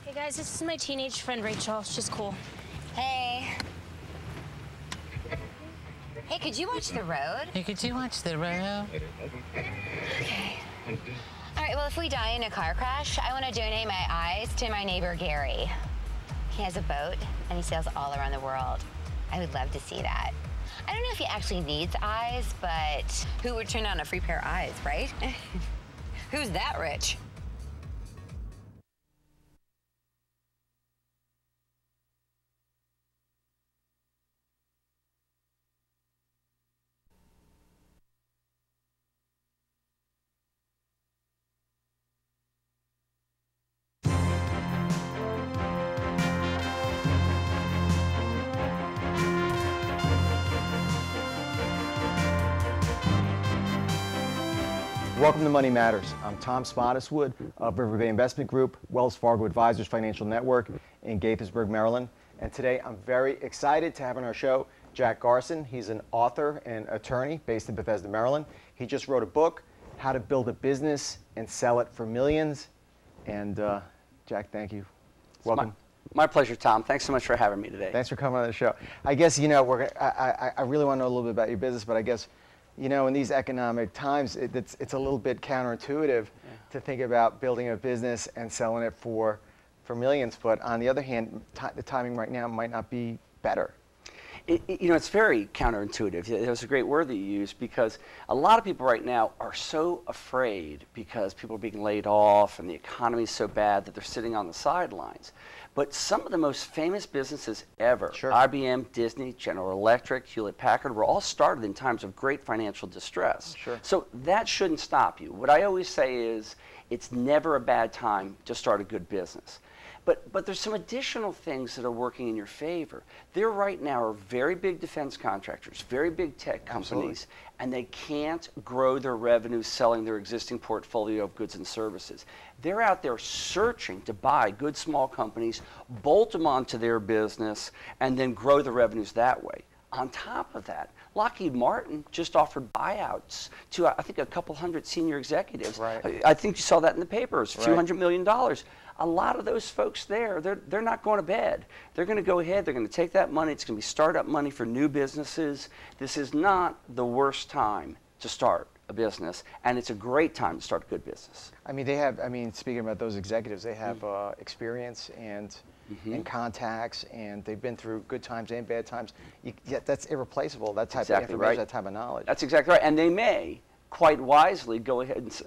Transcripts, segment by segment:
Hey guys, this is my teenage friend Rachel. She's cool. Hey. Hey, could you watch the road? Hey, could you watch the road? Okay. All right, well, if we die in a car crash, I want to donate my eyes to my neighbor, Gary. He has a boat, and he sails all around the world. I would love to see that. I don't know if he actually needs eyes, but who would turn on a free pair of eyes, right? Who's that rich? Welcome to Money Matters. I'm Tom Spottiswoode of River Bay Investment Group, Wells Fargo Advisors Financial Network in Gaithersburg, Maryland. And today I'm very excited to have on our show Jack Garson. He's an author and attorney based in Bethesda, Maryland. He just wrote a book, How to Build a Business and Sell It for Millions. And Jack, thank you. Welcome. My pleasure, Tom. Thanks so much for having me today. Thanks for coming on the show. I guess, you know, I really want to know a little bit about your business, but I guess, you know, in these economic times, it's a little bit counterintuitive to think about building a business and selling it for millions. But on the other hand, the timing right now might not be better. You know, it's very counterintuitive. It was a great word that you used, because a lot of people right now are so afraid because people are being laid off and the economy is so bad that they're sitting on the sidelines. But some of the most famous businesses ever, Sure. IBM, Disney, General Electric, Hewlett-Packard, were all started in times of great financial distress. Sure. So that shouldn't stop you. What I always say is, it's never a bad time to start a good business. But there's some additional things that are working in your favor. There right now are very big defense contractors, very big tech companies, and they can't grow their revenue selling their existing portfolio of goods and services. They're out there searching to buy good small companies, bolt them onto their business, and then grow the revenues that way. On top of that, Lockheed Martin just offered buyouts to, I think, a couple hundred senior executives. Right. I think you saw that in the papers, a few Right. $100 million. A lot of those folks there, they're not going to bed. They're going to go ahead, they're going to take that money, it's going to be startup money for new businesses. This is not the worst time to start a business, and it's a great time to start a good business. I mean, they have, I mean, speaking about those executives, they have experience and contacts, and they've been through good times and bad times. Yeah, that's irreplaceable, that type of information, that type of knowledge. That's exactly right. And they may, quite wisely, go ahead and say,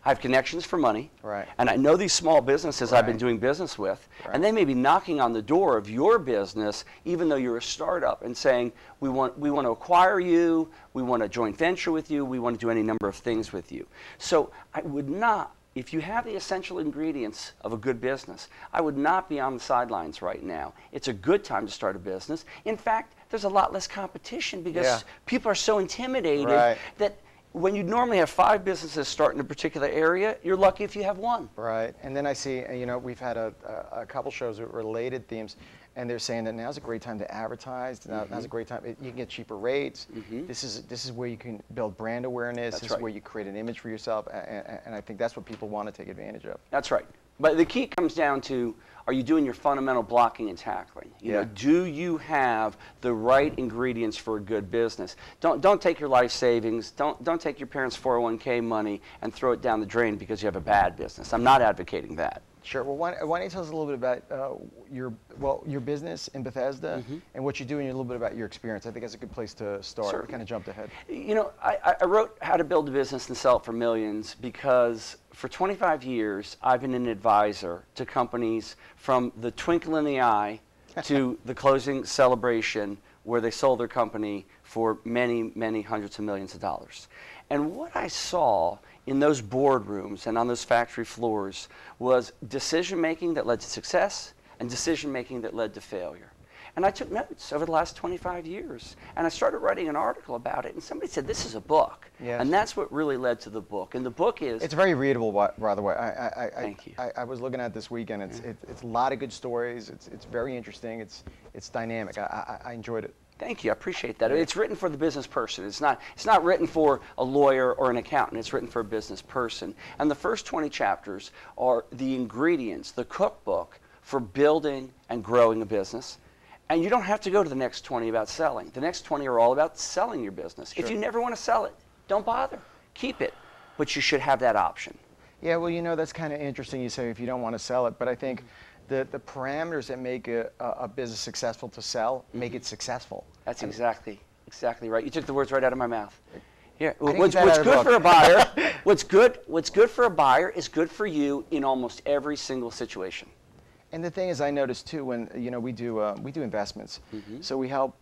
I have connections for money, Right. and I know these small businesses I've been Right. doing business with, Right. and they may be knocking on the door of your business, even though you're a startup, and saying, we want to acquire you, we want to joint venture with you, we want to do any number of things with you. So I would not, if you have the essential ingredients of a good business, I would not be on the sidelines right now. It's a good time to start a business. In fact, there's a lot less competition because people are so intimidated that when you normally have 5 businesses start in a particular area, you're lucky if you have 1. Right, and then I see, you know, we've had a couple shows with related themes, and they're saying that now's a great time to advertise. Now's a great time. You can get cheaper rates. This is where you can build brand awareness. This is where you create an image for yourself, and I think that's what people want to take advantage of. That's right. But the key comes down to, are you doing your fundamental blocking and tackling? You know, do you have the right ingredients for a good business? Don't take your life savings, don't take your parents' 401k money and throw it down the drain because you have a bad business. I'm not advocating that. Sure. Well, why don't you tell us a little bit about your business in Bethesda and what you do, and a little bit about your experience. I think that's a good place to start. Sure. We kind of jumped ahead. You know, I wrote How to Build a Business and Sell It for Millions because for 25 years I've been an advisor to companies from the twinkle in the eye to the closing celebration where they sold their company for many, many hundreds of millions of dollars. And what I saw in those boardrooms and on those factory floors was decision-making that led to success and decision-making that led to failure. And I took notes over the last 25 years, and I started writing an article about it, and somebody said, this is a book. Yes. And that's what really led to the book. And the book is... It's very readable, by the way. Thank you. I was looking at it this weekend. It's a lot of good stories. It's very interesting. It's dynamic. I enjoyed it. Thank you. I appreciate that. It's written for the business person. It's not written for a lawyer or an accountant. It's written for a business person. And the first 20 chapters are the ingredients, the cookbook for building and growing a business. And you don't have to go to the next 20 about selling. The next 20 are all about selling your business. Sure. If you never want to sell it, don't bother. Keep it. But you should have that option. Yeah, well, you know, that's kind of interesting you say if you don't want to sell it. But I think the parameters that make a business successful to sell make it successful. That's exactly right. You took the words right out of my mouth. Yeah. What's good for a buyer? What's good for a buyer is good for you in almost every single situation. And the thing is, I noticed too, when we do investments, so we help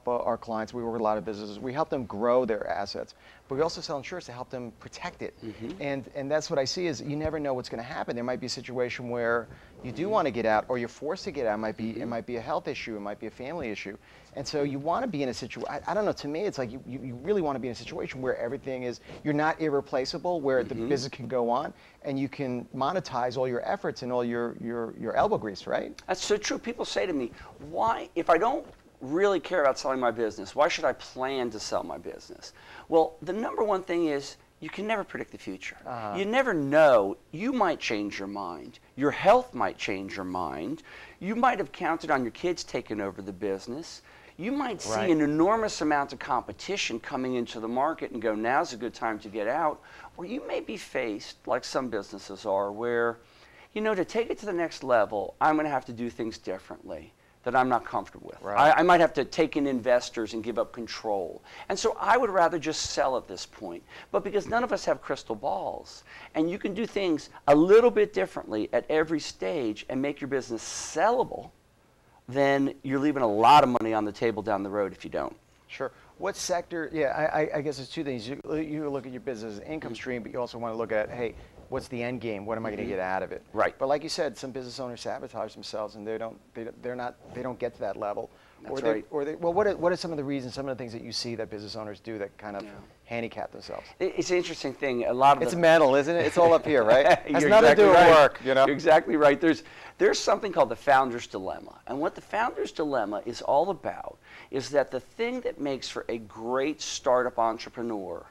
our clients. We work with a lot of businesses. We help them grow their assets, but we also sell insurance to help them protect it. And that's what I see is you never know what's going to happen. There might be a situation where you do want to get out, or you're forced to get out. It might be a health issue. It might be a family issue. And so you want to be in a situation. I don't know. To me, it's like you really want to be in a situation where everything is you're not irreplaceable, where the business can go on and you can monetize all your efforts and all your elbow grease, right? That's so true. People say to me, why, if I don't really care about selling my business, why should I plan to sell my business? Well, the number one thing is you can never predict the future. You never know. You might change your mind. Your health might change your mind. You might have counted on your kids taking over the business. You might see an enormous amount of competition coming into the market and go, now's a good time to get out. Or you may be faced, like some businesses are, where, to take it to the next level, I'm going to have to do things differently that I'm not comfortable with. Right. I might have to take in investors and give up control. And so I would rather just sell at this point. But because none of us have crystal balls, and you can do things a little bit differently at every stage and make your business sellable, then you're leaving a lot of money on the table down the road if you don't. Sure. What sector? Yeah, I guess it's two things. You look at your business as an income stream, but you also want to look at, hey, what's the end game? What am I going to get out of it? Right. But like you said, some business owners sabotage themselves, and they don't get to that level. That's right. Well, what are some of the reasons? Some of the things that you see that business owners do that kind of handicap themselves? It's an interesting thing. It's mental, isn't it? It's all up here, right? It has You're nothing exactly to do right. with work. You're exactly right. There's something called the founder's dilemma, and what the founder's dilemma is all about is that the thing that makes for a great startup entrepreneur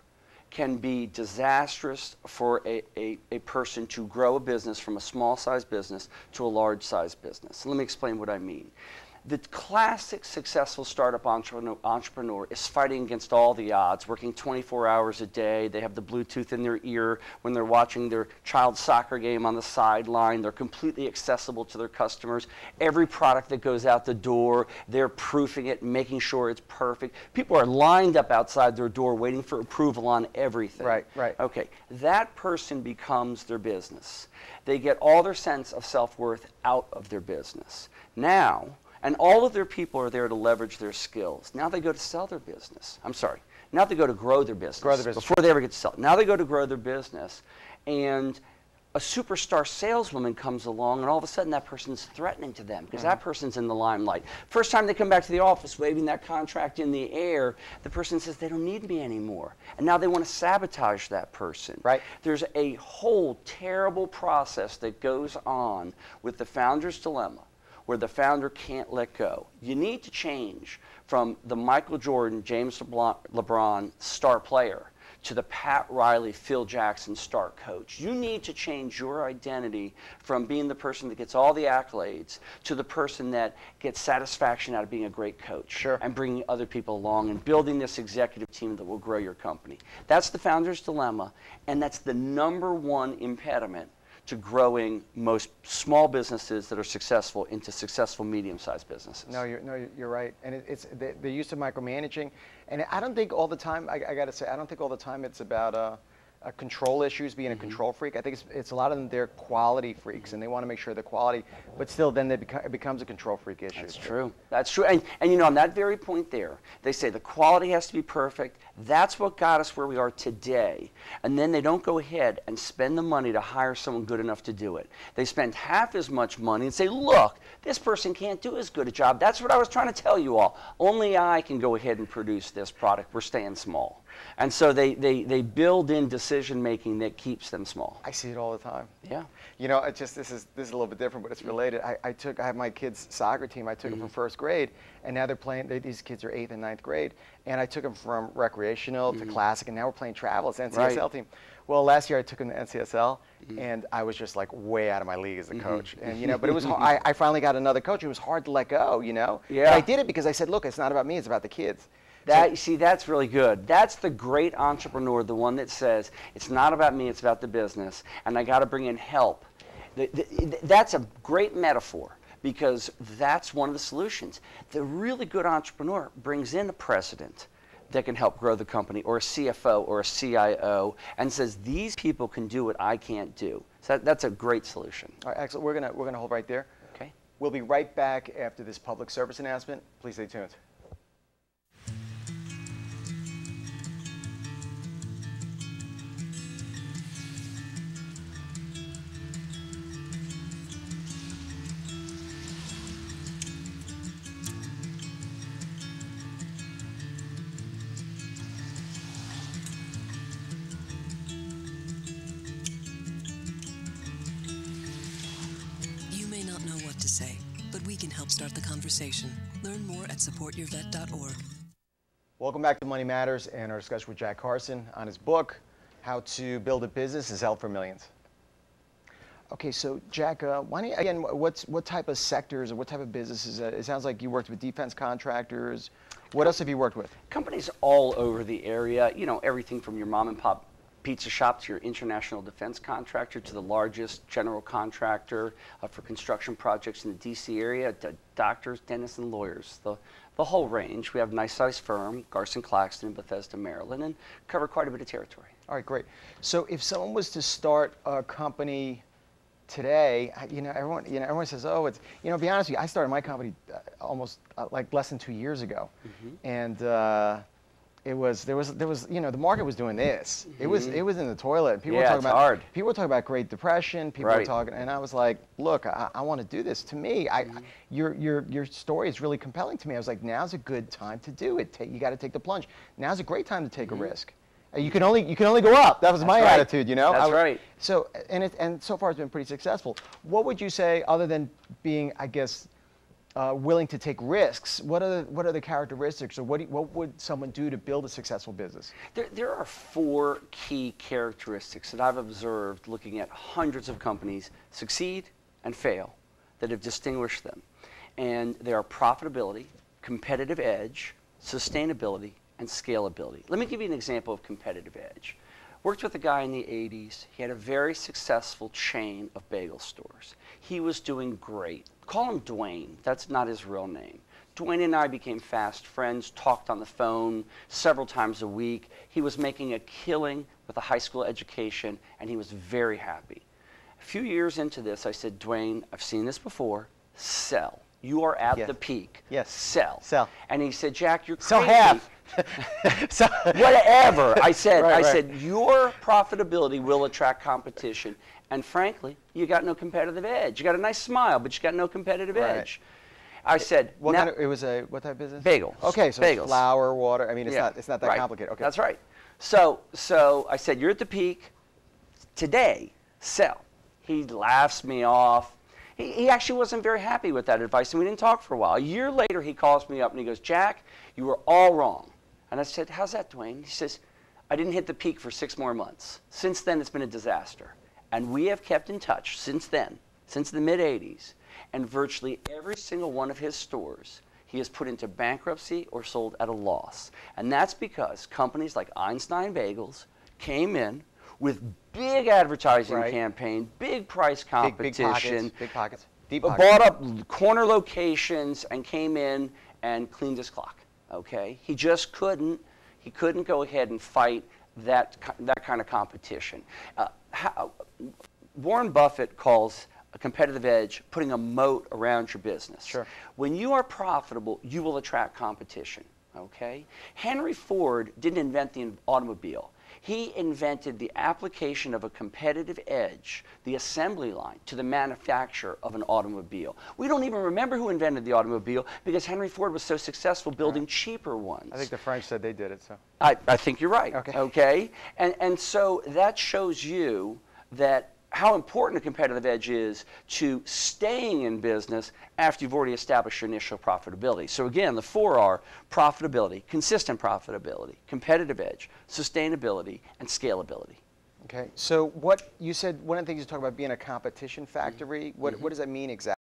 can be disastrous for a person to grow a business from a small-sized business to a large-sized business. Let me explain what I mean. The classic successful startup entrepreneur is fighting against all the odds, working 24 hours a day. They have the Bluetooth in their ear when they're watching their child's soccer game on the sideline. They're completely accessible to their customers. Every product that goes out the door, they're proofing it, making sure it's perfect. People are lined up outside their door waiting for approval on everything. Right. Okay, that person becomes their business. They get all their sense of self-worth out of their business. Now, and all of their people are there to leverage their skills. Now they go to sell their business. I'm sorry. Now they go to grow their business. Before they ever get to sell it. Now they go to grow their business. And a superstar saleswoman comes along, and all of a sudden that person's threatening to them because that person's in the limelight. First time they come back to the office waving that contract in the air, the person says they don't need me anymore. And now they want to sabotage that person. Right. There's a whole terrible process that goes on with the founder's dilemma, where the founder can't let go. You need to change from the Michael Jordan, James LeBron star player to the Pat Riley, Phil Jackson star coach. You need to change your identity from being the person that gets all the accolades to the person that gets satisfaction out of being a great coach. Sure. And bringing other people along and building this executive team that will grow your company. That's the founder's dilemma, and that's the #1 impediment to growing most small businesses that are successful into successful medium-sized businesses. No, you're right. And it's the use of micromanaging. And I don't think all the time, I got to say, I don't think all the time it's about control issues, being a control freak. I think it's a lot of them, they're quality freaks, and they want to make sure the quality, but still then it becomes a control freak issue. That's true. That's true. And on that very point there, they say the quality has to be perfect. That's what got us where we are today. And then they don't go ahead and spend the money to hire someone good enough to do it. They spend half as much money and say, look, this person can't do as good a job. That's what I was trying to tell you all. Only I can go ahead and produce this product. We're staying small. And so they build in decision making that keeps them small. I see it all the time. Yeah. You know, it's just this is a little bit different, but it's related. I have my kids' soccer team. I took them from first grade, and now they're playing. These kids are 8th and 9th grade, and I took them from recreational to classic, and now we're playing travel. It's NCSL team. Well, last year I took them to NCSL, and I was just like way out of my league as a coach. And you know, but it was hard. I finally got another coach. It was hard to let go. You know. Yeah. But I did it because I said, look, it's not about me. It's about the kids. See, that's really good. That's the great entrepreneur, the one that says, it's not about me, it's about the business, and I got to bring in help. That's a great metaphor, because that's one of the solutions. The really good entrepreneur brings in a president that can help grow the company, or a CFO, or a CIO, and says, these people can do what I can't do. So that's a great solution. All right, excellent. We're gonna hold right there. Okay. We'll be right back after this public service announcement. Please stay tuned. But we can help start the conversation. Learn more at supportyourvet.org. Welcome back to Money Matters and our discussion with Jack Carson on his book, How to Build a Business and Sell for Millions. Okay, so Jack, why don't you, again, what type of sectors or what type of businesses? It sounds like you worked with defense contractors. What else have you worked with? Companies all over the area, you know, everything from your mom and pop pizza shop to your international defense contractor to the largest general contractor for construction projects in the DC area, to doctors, dentists, and lawyers, the whole range. We have a nice sized firm, Garson Claxton in Bethesda, Maryland, and cover quite a bit of territory. All right, great. So if someone was to start a company today, everyone says, oh, it's, to be honest with you, I started my company almost like less than 2 years ago. And there was, the market was doing this. It was in the toilet. People were talking about hard. People were talking about Great Depression. People were talking, and I was like, look, I want to do this. To me, your story is really compelling to me. I was like, now's a good time to do it. You got to take the plunge. Now's a great time to take a risk. You can only go up. That was my attitude, That's right. So and so far it's been pretty successful. What would you say, other than being, I guess, willing to take risks? What are the characteristics, or what would someone do to build a successful business? There are 4 key characteristics that I've observed looking at hundreds of companies succeed and fail that have distinguished them, and they are profitability, competitive edge, sustainability, and scalability. Let me give you an example of competitive edge. Worked with a guy in the 80s. He had a very successful chain of bagel stores. He was doing great. Call him Dwayne. That's not his real name. Dwayne and I became fast friends, talked on the phone several times a week. He was making a killing with a high school education, and he was very happy. A few years into this, I said, Dwayne, I've seen this before. Sell. You are at the peak. Yes. Sell. Sell. And he said, Jack, you're crazy. Sell half. Whatever. I said, I said, your profitability will attract competition. And frankly, you got no competitive edge. You got a nice smile, but you got no competitive edge. I said, what type of business? Bagels. Okay, so bagels. Flour, water. I mean, it's not that complicated. Okay. That's right. So I said, you're at the peak. Today, sell. He laughs me off. He actually wasn't very happy with that advice, and we didn't talk for a while. A year later, he calls me up and he goes, Jack, you were all wrong. And I said, how's that, Dwayne? He says, I didn't hit the peak for 6 more months. Since then, it's been a disaster. And we have kept in touch since then, since the mid-'80s. And virtually every single one of his stores, he has put into bankruptcy or sold at a loss. And that's because companies like Einstein Bagels came in with big advertising campaign, big price competition. Big pockets. Deep pockets. Bought up corner locations and came in and cleaned his clock. Okay, he just couldn't. He couldn't go ahead and fight that kind of competition. Warren Buffett calls a competitive edge putting a moat around your business. Sure. When you are profitable, you will attract competition. Okay. Henry Ford didn't invent the automobile. He invented the application of a competitive edge, the assembly line, to the manufacture of an automobile. We don't even remember who invented the automobile because Henry Ford was so successful building cheaper ones. I think the French said they did it, so. I think you're right. Okay. Okay? And so that shows you that how important a competitive edge is to staying in business after you've already established your initial profitability. So again, the 4 are profitability, consistent profitability, competitive edge, sustainability, and scalability. Okay, so what you said, one of the things you talk about being a competition factory, what does that mean exactly?